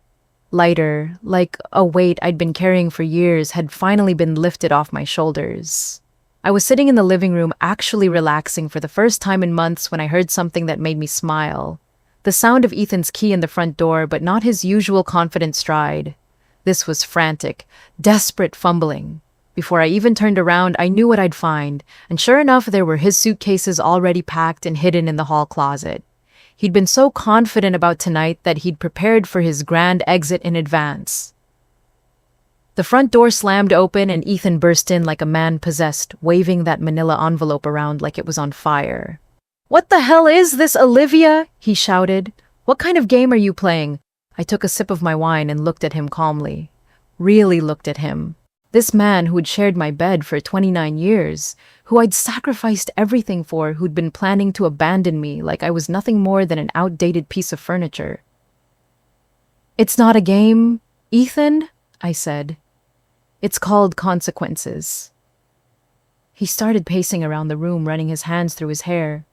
Lighter, like a weight I'd been carrying for years had finally been lifted off my shoulders. I was sitting in the living room actually relaxing for the first time in months when I heard something that made me smile. The sound of Ethan's key in the front door, but not his usual confident stride. This was frantic, desperate fumbling. Before I even turned around, I knew what I'd find, and sure enough, there were his suitcases already packed and hidden in the hall closet. He'd been so confident about tonight that he'd prepared for his grand exit in advance. The front door slammed open and Ethan burst in like a man possessed, waving that manila envelope around like it was on fire. "What the hell is this, Olivia?" he shouted. "What kind of game are you playing?" I took a sip of my wine and looked at him calmly. Really looked at him. This man who'd shared my bed for 29 years, who I'd sacrificed everything for, who'd been planning to abandon me like I was nothing more than an outdated piece of furniture. "It's not a game, Ethan," I said. "It's called consequences." He started pacing around the room, running his hands through his hair.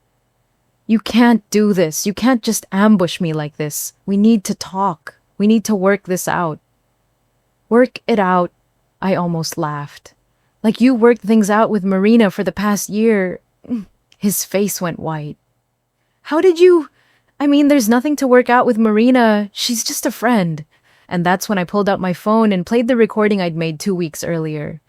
"You can't do this. You can't just ambush me like this. We need to talk. We need to work this out." "Work it out," I almost laughed. "Like you worked things out with Marina for the past year." His face went white. "How did you? I mean, there's nothing to work out with Marina. She's just a friend." And that's when I pulled out my phone and played the recording I'd made 2 weeks earlier.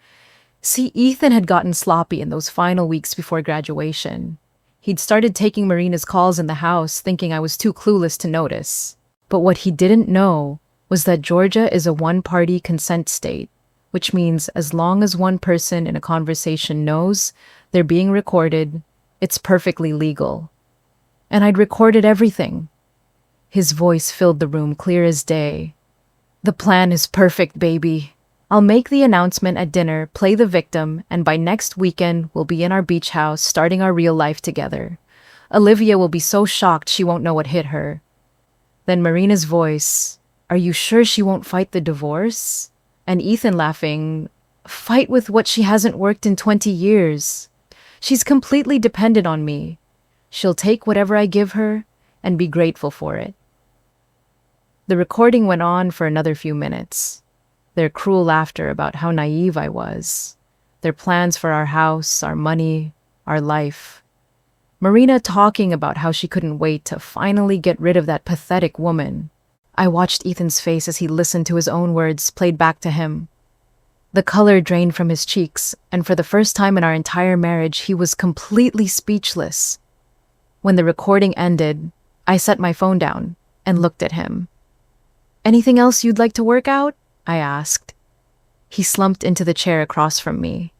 See, Ethan had gotten sloppy in those final weeks before graduation. He'd started taking Marina's calls in the house, thinking I was too clueless to notice. But what he didn't know was that Georgia is a one-party consent state, which means as long as one person in a conversation knows they're being recorded, it's perfectly legal. And I'd recorded everything. His voice filled the room clear as day. "The plan is perfect, baby. I'll make the announcement at dinner, play the victim, and by next weekend we'll be in our beach house starting our real life together. Olivia will be so shocked she won't know what hit her." Then Marina's voice, "Are you sure she won't fight the divorce?" And Ethan laughing, "Fight with what she hasn't worked in 20 years. She's completely dependent on me. She'll take whatever I give her and be grateful for it." The recording went on for another few minutes. Their cruel laughter about how naive I was. Their plans for our house, our money, our life. Marina talking about how she couldn't wait to finally get rid of that pathetic woman. I watched Ethan's face as he listened to his own words played back to him. The color drained from his cheeks, and for the first time in our entire marriage, he was completely speechless. When the recording ended, I set my phone down and looked at him. "Anything else you'd like to work out?" I asked. He slumped into the chair across from me,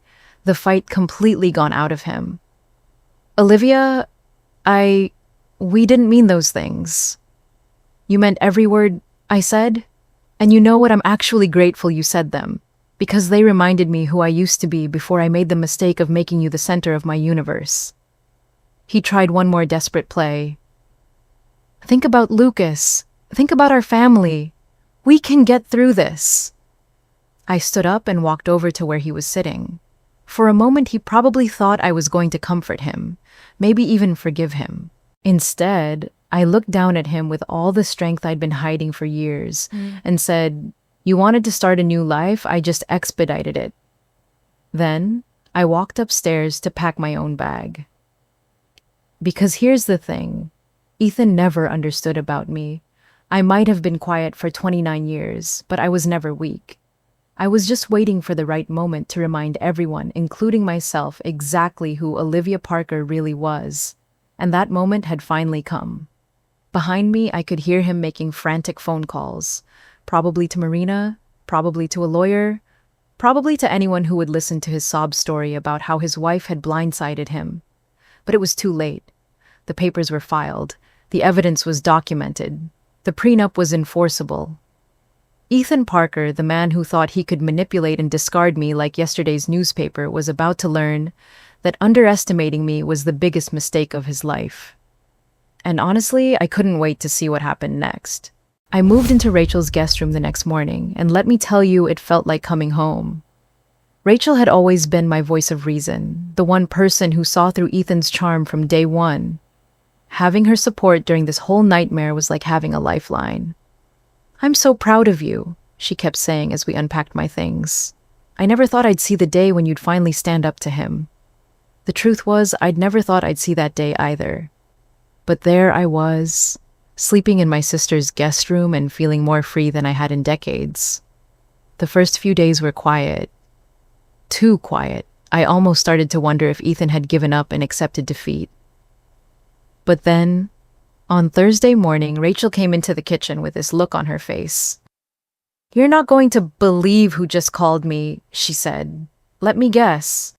the fight completely gone out of him. "Olivia, we didn't mean those things." "You meant every word I said. And you know what? I'm actually grateful you said them, because they reminded me who I used to be before I made the mistake of making you the center of my universe. He tried one more desperate play. Think about Lucas. Think about our family. We can get through this. I stood up and walked over to where he was sitting. For a moment, he probably thought I was going to comfort him, maybe even forgive him. Instead, I looked down at him with all the strength I'd been hiding for years and said, "You wanted to start a new life, I just expedited it." Then, I walked upstairs to pack my own bag. Because here's the thing, Ethan never understood about me. I might have been quiet for 29 years, but I was never weak. I was just waiting for the right moment to remind everyone, including myself, exactly who Olivia Parker really was. And that moment had finally come. Behind me, I could hear him making frantic phone calls, probably to Marina, probably to a lawyer, probably to anyone who would listen to his sob story about how his wife had blindsided him. But it was too late. The papers were filed. The evidence was documented. The prenup was enforceable. Ethan Parker, the man who thought he could manipulate and discard me like yesterday's newspaper, was about to learn that underestimating me was the biggest mistake of his life. And honestly, I couldn't wait to see what happened next. I moved into Rachel's guest room the next morning, and let me tell you, it felt like coming home. Rachel had always been my voice of reason, the one person who saw through Ethan's charm from day one. Having her support during this whole nightmare was like having a lifeline. "I'm so proud of you," she kept saying as we unpacked my things. "I never thought I'd see the day when you'd finally stand up to him." The truth was, I'd never thought I'd see that day either. But there I was, sleeping in my sister's guest room and feeling more free than I had in decades. The first few days were quiet. Too quiet. I almost started to wonder if Ethan had given up and accepted defeat. But then, on Thursday morning, Rachel came into the kitchen with this look on her face. "You're not going to believe who just called me," she said. "Let me guess."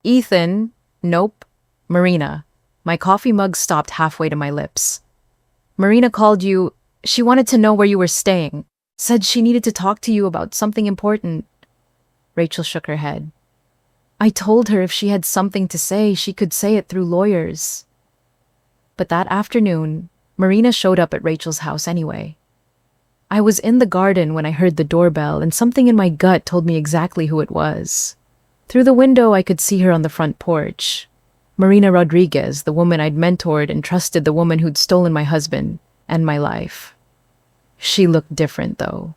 "Ethan." "Nope. Marina." My coffee mug stopped halfway to my lips. "Marina called you. She wanted to know where you were staying. Said she needed to talk to you about something important." Rachel shook her head. "I told her if she had something to say, she could say it through lawyers." But that afternoon, Marina showed up at Rachel's house anyway. I was in the garden when I heard the doorbell, and something in my gut told me exactly who it was. Through the window, I could see her on the front porch. Marina Rodriguez, the woman I'd mentored and trusted, the woman who'd stolen my husband and my life. She looked different, though.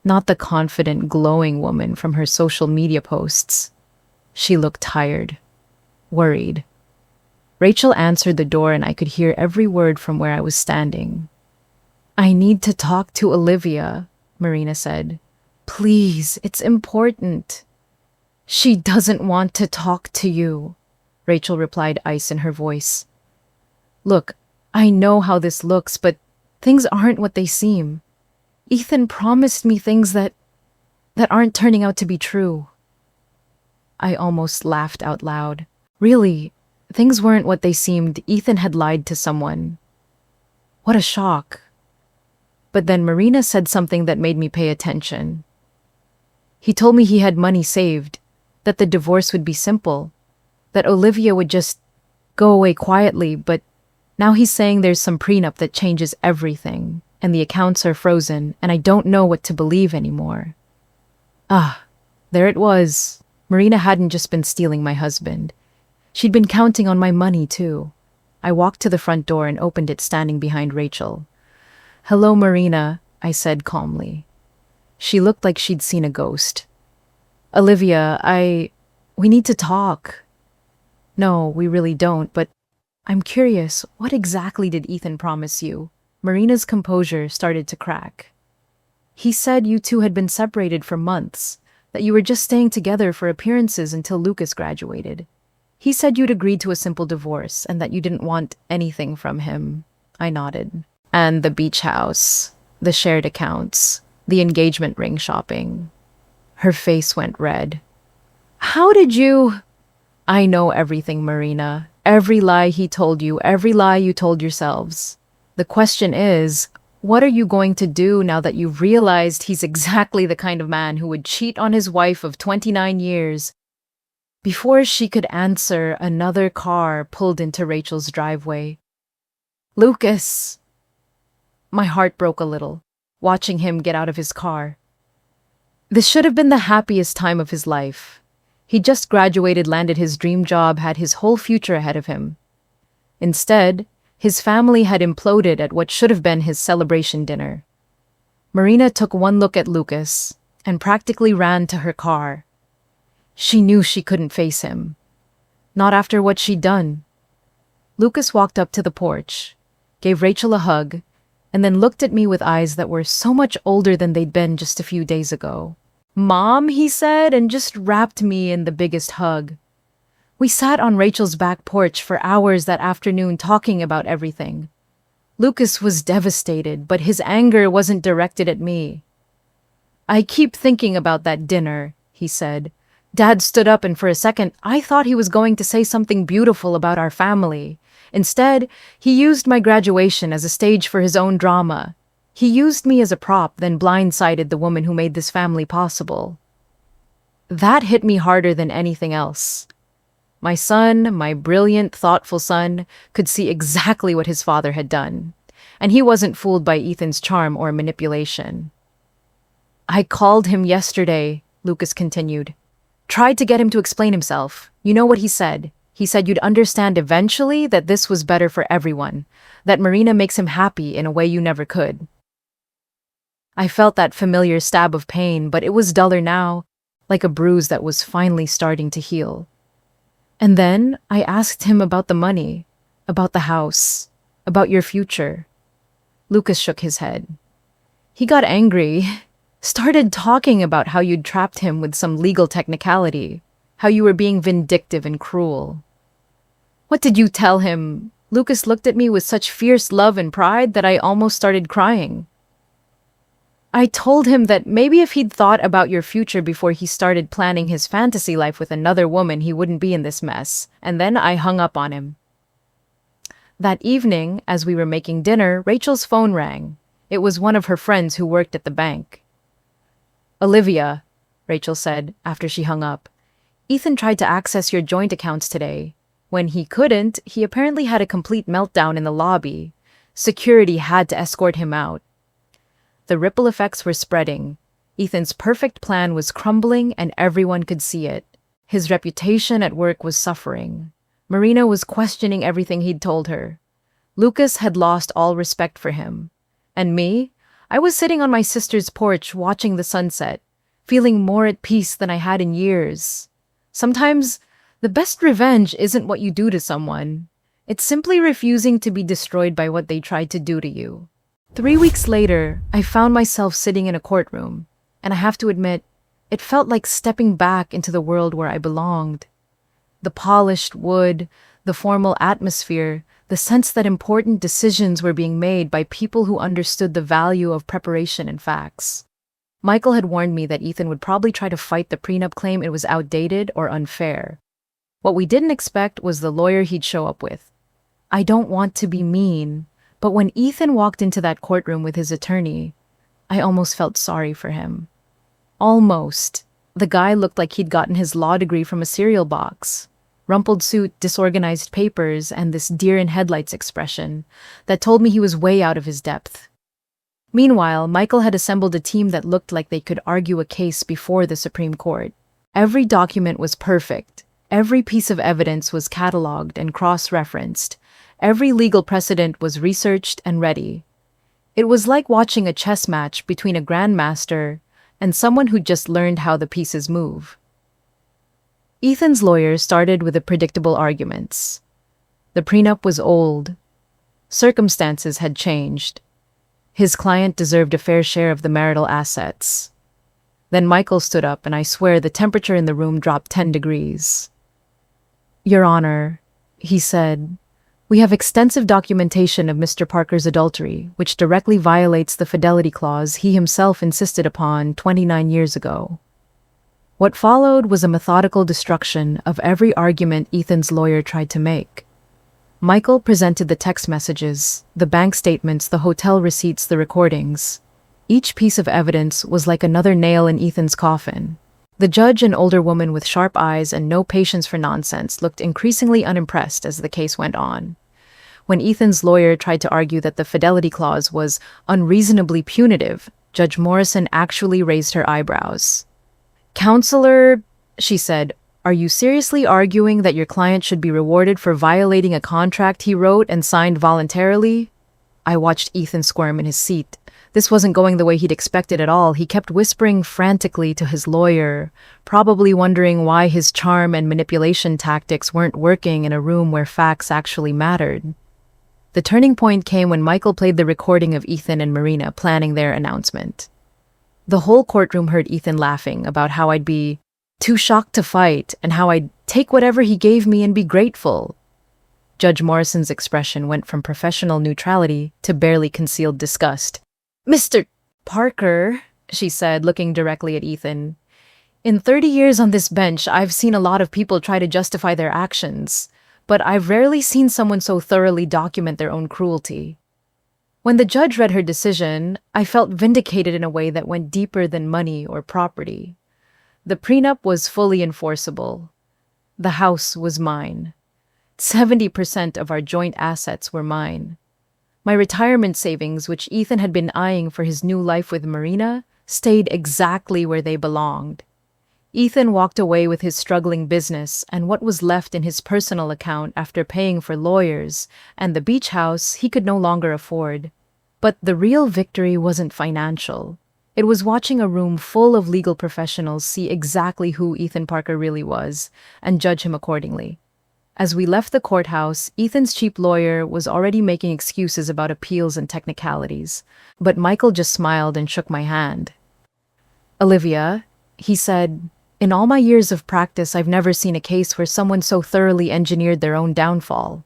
Not the confident, glowing woman from her social media posts. She looked tired, worried. Rachel answered the door, and I could hear every word from where I was standing. "I need to talk to Olivia," Marina said. "Please, it's important." "She doesn't want to talk to you," Rachel replied, ice in her voice. "Look, I know how this looks, but things aren't what they seem. Ethan promised me things that aren't turning out to be true." I almost laughed out loud. Really, things weren't what they seemed. Ethan had lied to someone. What a shock. But then Marina said something that made me pay attention. He told me he had money saved, that the divorce would be simple, that Olivia would just go away quietly, but now he's saying there's some prenup that changes everything, and the accounts are frozen, and I don't know what to believe anymore. There it was. Marina hadn't just been stealing my husband. She'd been counting on my money, too. I walked to the front door and opened it, standing behind Rachel. "Hello, Marina," I said calmly. She looked like she'd seen a ghost. "Olivia, we need to talk." "No, we really don't, but I'm curious, what exactly did Ethan promise you?" Marina's composure started to crack. "He said you two had been separated for months, that you were just staying together for appearances until Lucas graduated. He said you'd agreed to a simple divorce and that you didn't want anything from him." I nodded. "And the beach house, the shared accounts, the engagement ring shopping." Her face went red. "How did you—" "I know everything, Marina. Every lie he told you, every lie you told yourselves. The question is, What are you going to do now that you've realized he's exactly the kind of man who would cheat on his wife of 29 years? Before she could answer, another car pulled into Rachel's driveway. Lucas! My heart broke a little, watching him get out of his car. This should have been the happiest time of his life. He just graduated, landed his dream job, had his whole future ahead of him. Instead, his family had imploded at what should have been his celebration dinner. Marina took one look at Lucas and practically ran to her car. She knew she couldn't face him. Not after what she'd done. Lucas walked up to the porch, gave Rachel a hug, and then looked at me with eyes that were so much older than they'd been just a few days ago. "Mom," he said, and just wrapped me in the biggest hug. We sat on Rachel's back porch for hours that afternoon talking about everything. Lucas was devastated, but his anger wasn't directed at me. "I keep thinking about that dinner," he said. "Dad stood up, and for a second, I thought he was going to say something beautiful about our family. Instead, he used my graduation as a stage for his own drama. He used me as a prop, then blindsided the woman who made this family possible." That hit me harder than anything else. My son, my brilliant, thoughtful son, could see exactly what his father had done, and he wasn't fooled by Ethan's charm or manipulation. "I called him yesterday," Lucas continued. "Tried to get him to explain himself. You know what he said? He said you'd understand eventually that this was better for everyone, that Marina makes him happy in a way you never could." I felt that familiar stab of pain, but it was duller now, like a bruise that was finally starting to heal. And then I asked him about the money, about the house, about your future. Lucas shook his head. He got angry, started talking about how you'd trapped him with some legal technicality, how you were being vindictive and cruel. "What did you tell him?" Lucas looked at me with such fierce love and pride that I almost started crying. "I told him that maybe if he'd thought about your future before he started planning his fantasy life with another woman, he wouldn't be in this mess, and then I hung up on him." That evening, as we were making dinner, Rachel's phone rang. It was one of her friends who worked at the bank. "Olivia," Rachel said after she hung up, "Ethan tried to access your joint accounts today. When he couldn't, he apparently had a complete meltdown in the lobby. Security had to escort him out." The ripple effects were spreading. Ethan's perfect plan was crumbling, and everyone could see it. His reputation at work was suffering. Marina was questioning everything he'd told her. Lucas had lost all respect for him. And me? I was sitting on my sister's porch watching the sunset, feeling more at peace than I had in years. Sometimes, the best revenge isn't what you do to someone. It's simply refusing to be destroyed by what they tried to do to you. 3 weeks later, I found myself sitting in a courtroom, and I have to admit, it felt like stepping back into the world where I belonged. The polished wood, the formal atmosphere, the sense that important decisions were being made by people who understood the value of preparation and facts. Michael had warned me that Ethan would probably try to fight the prenup claim it was outdated or unfair. What we didn't expect was the lawyer he'd show up with. I don't want to be mean, but when Ethan walked into that courtroom with his attorney, I almost felt sorry for him. Almost. The guy looked like he'd gotten his law degree from a cereal box. Rumpled suit, disorganized papers, and this deer-in-headlights expression that told me he was way out of his depth. Meanwhile, Michael had assembled a team that looked like they could argue a case before the Supreme Court. Every document was perfect. Every piece of evidence was cataloged and cross-referenced. Every legal precedent was researched and ready. It was like watching a chess match between a grandmaster and someone who just learned how the pieces move. Ethan's lawyer started with the predictable arguments. The prenup was old. Circumstances had changed. His client deserved a fair share of the marital assets. Then Michael stood up, and I swear the temperature in the room dropped 10 degrees. "Your Honor," he said, "we have extensive documentation of Mr. Parker's adultery, which directly violates the fidelity clause he himself insisted upon 29 years ago." What followed was a methodical destruction of every argument Ethan's lawyer tried to make. Michael presented the text messages, the bank statements, the hotel receipts, the recordings. Each piece of evidence was like another nail in Ethan's coffin. The judge, an older woman with sharp eyes and no patience for nonsense, looked increasingly unimpressed as the case went on. When Ethan's lawyer tried to argue that the fidelity clause was unreasonably punitive, Judge Morrison actually raised her eyebrows. "Counselor," she said, "are you seriously arguing that your client should be rewarded for violating a contract he wrote and signed voluntarily?" I watched Ethan squirm in his seat. This wasn't going the way he'd expected at all. He kept whispering frantically to his lawyer, probably wondering why his charm and manipulation tactics weren't working in a room where facts actually mattered. The turning point came when Michael played the recording of Ethan and Marina planning their announcement. The whole courtroom heard Ethan laughing about how I'd be too shocked to fight and how I'd take whatever he gave me and be grateful. Judge Morrison's expression went from professional neutrality to barely concealed disgust. "Mr. Parker," she said, looking directly at Ethan, "in 30 years on this bench, I've seen a lot of people try to justify their actions, but I've rarely seen someone so thoroughly document their own cruelty." When the judge read her decision, I felt vindicated in a way that went deeper than money or property. The prenup was fully enforceable. The house was mine. 70% of our joint assets were mine. My retirement savings, which Ethan had been eyeing for his new life with Marina, stayed exactly where they belonged. Ethan walked away with his struggling business and what was left in his personal account after paying for lawyers and the beach house he could no longer afford. But the real victory wasn't financial. It was watching a room full of legal professionals see exactly who Ethan Parker really was and judge him accordingly. As we left the courthouse, Ethan's cheap lawyer was already making excuses about appeals and technicalities, but Michael just smiled and shook my hand. "Olivia," he said, "in all my years of practice, I've never seen a case where someone so thoroughly engineered their own downfall."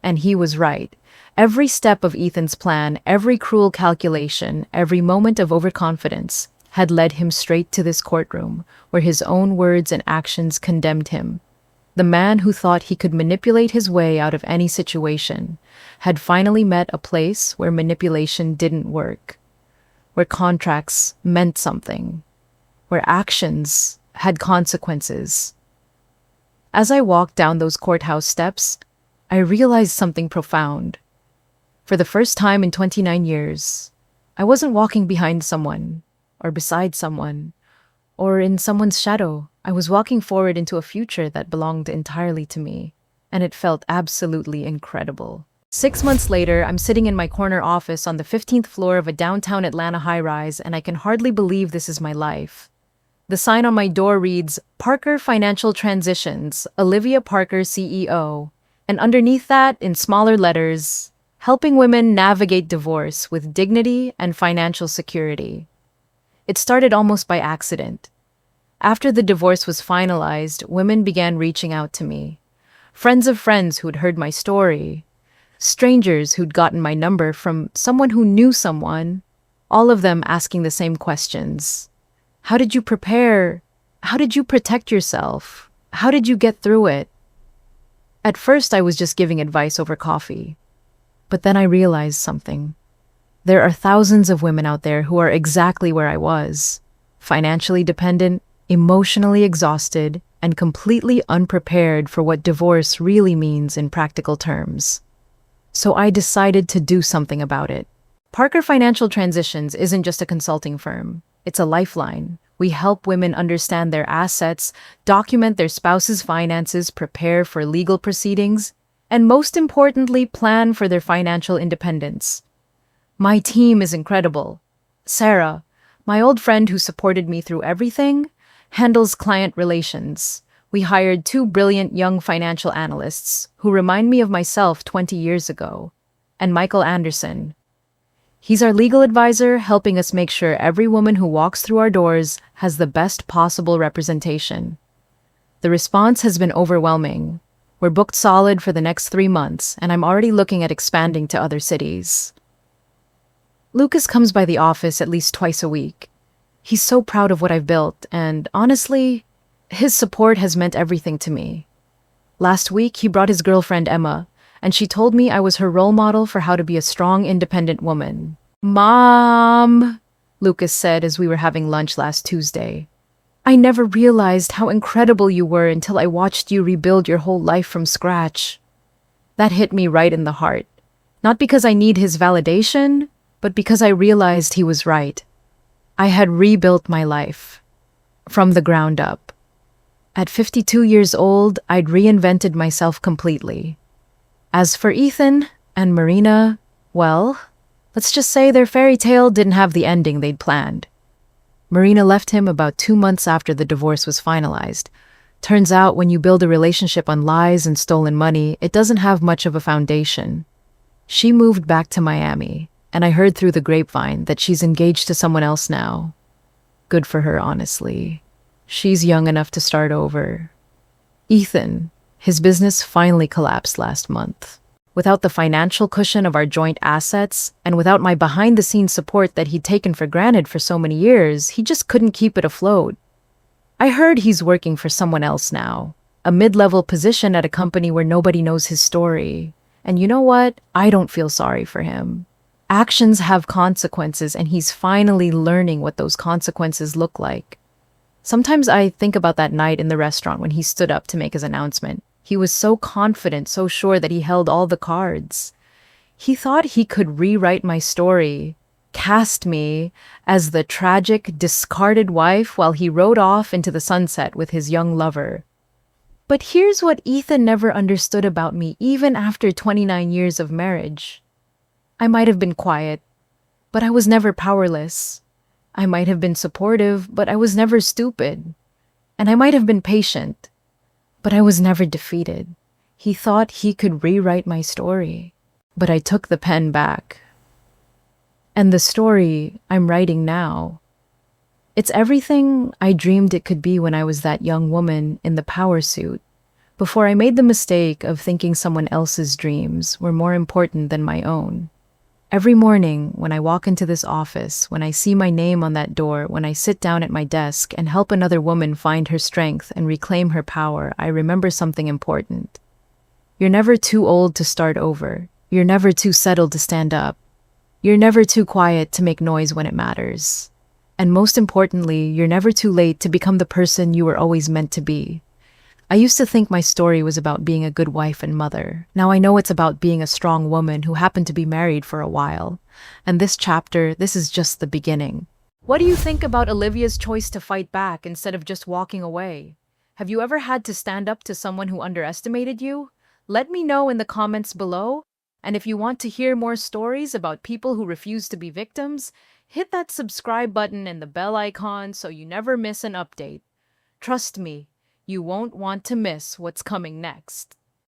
And he was right. Every step of Ethan's plan, every cruel calculation, every moment of overconfidence had led him straight to this courtroom, where his own words and actions condemned him. The man who thought he could manipulate his way out of any situation had finally met a place where manipulation didn't work, where contracts meant something, where actions had consequences. As I walked down those courthouse steps, I realized something profound. For the first time in 29 years, I wasn't walking behind someone, or beside someone, or in someone's shadow. I was walking forward into a future that belonged entirely to me, and it felt absolutely incredible. 6 months later, I'm sitting in my corner office on the 15th floor of a downtown Atlanta high-rise, and I can hardly believe this is my life. The sign on my door reads, "Parker Financial Transitions, Olivia Parker, CEO." And underneath that, in smaller letters, "Helping women navigate divorce with dignity and financial security." It started almost by accident. After the divorce was finalized, women began reaching out to me. Friends of friends who'd heard my story. Strangers who'd gotten my number from someone who knew someone. All of them asking the same questions. How did you prepare? How did you protect yourself? How did you get through it? At first, I was just giving advice over coffee. But then I realized something. There are thousands of women out there who are exactly where I was. Financially dependent, emotionally exhausted, and completely unprepared for what divorce really means in practical terms. So I decided to do something about it. Parker Financial Transitions isn't just a consulting firm. It's a lifeline. We help women understand their assets, document their spouse's finances, prepare for legal proceedings, and most importantly, plan for their financial independence. My team is incredible. Sarah, my old friend who supported me through everything, handles client relations. We hired 2 brilliant young financial analysts who remind me of myself 20 years ago. And Michael Anderson. He's our legal advisor, helping us make sure every woman who walks through our doors has the best possible representation. The response has been overwhelming. We're booked solid for the next 3 months, and I'm already looking at expanding to other cities. Lucas comes by the office at least twice a week. He's so proud of what I've built, and honestly, his support has meant everything to me. Last week, he brought his girlfriend Emma, and she told me I was her role model for how to be a strong, independent woman. Mom, Lucas said as we were having lunch last Tuesday. I never realized how incredible you were until I watched you rebuild your whole life from scratch. That hit me right in the heart. Not because I need his validation, but because I realized he was right. I had rebuilt my life from the ground up. At 52 years old, I'd reinvented myself completely. As for Ethan and Marina, well, let's just say their fairy tale didn't have the ending they'd planned. Marina left him about 2 months after the divorce was finalized. Turns out when you build a relationship on lies and stolen money, it doesn't have much of a foundation. She moved back to Miami, and I heard through the grapevine that she's engaged to someone else now. Good for her, honestly. She's young enough to start over. Ethan, his business finally collapsed last month. Without the financial cushion of our joint assets, and without my behind-the-scenes support that he'd taken for granted for so many years, he just couldn't keep it afloat. I heard he's working for someone else now, a mid-level position at a company where nobody knows his story. And you know what? I don't feel sorry for him. Actions have consequences, and he's finally learning what those consequences look like. Sometimes I think about that night in the restaurant when he stood up to make his announcement. He was so confident, so sure that he held all the cards. He thought he could rewrite my story, cast me as the tragic, discarded wife while he rode off into the sunset with his young lover. But here's what Ethan never understood about me, even after 29 years of marriage. I might have been quiet, but I was never powerless. I might have been supportive, but I was never stupid. And I might have been patient, but I was never defeated. He thought he could rewrite my story, but I took the pen back. And the story I'm writing now, it's everything I dreamed it could be when I was that young woman in the power suit, before I made the mistake of thinking someone else's dreams were more important than my own. Every morning, when I walk into this office, when I see my name on that door, when I sit down at my desk and help another woman find her strength and reclaim her power, I remember something important. You're never too old to start over. You're never too settled to stand up. You're never too quiet to make noise when it matters. And most importantly, you're never too late to become the person you were always meant to be. I used to think my story was about being a good wife and mother. Now I know it's about being a strong woman who happened to be married for a while. And this chapter, this is just the beginning. What do you think about Olivia's choice to fight back instead of just walking away? Have you ever had to stand up to someone who underestimated you? Let me know in the comments below. And if you want to hear more stories about people who refuse to be victims, hit that subscribe button and the bell icon so you never miss an update. Trust me, you won't want to miss what's coming next.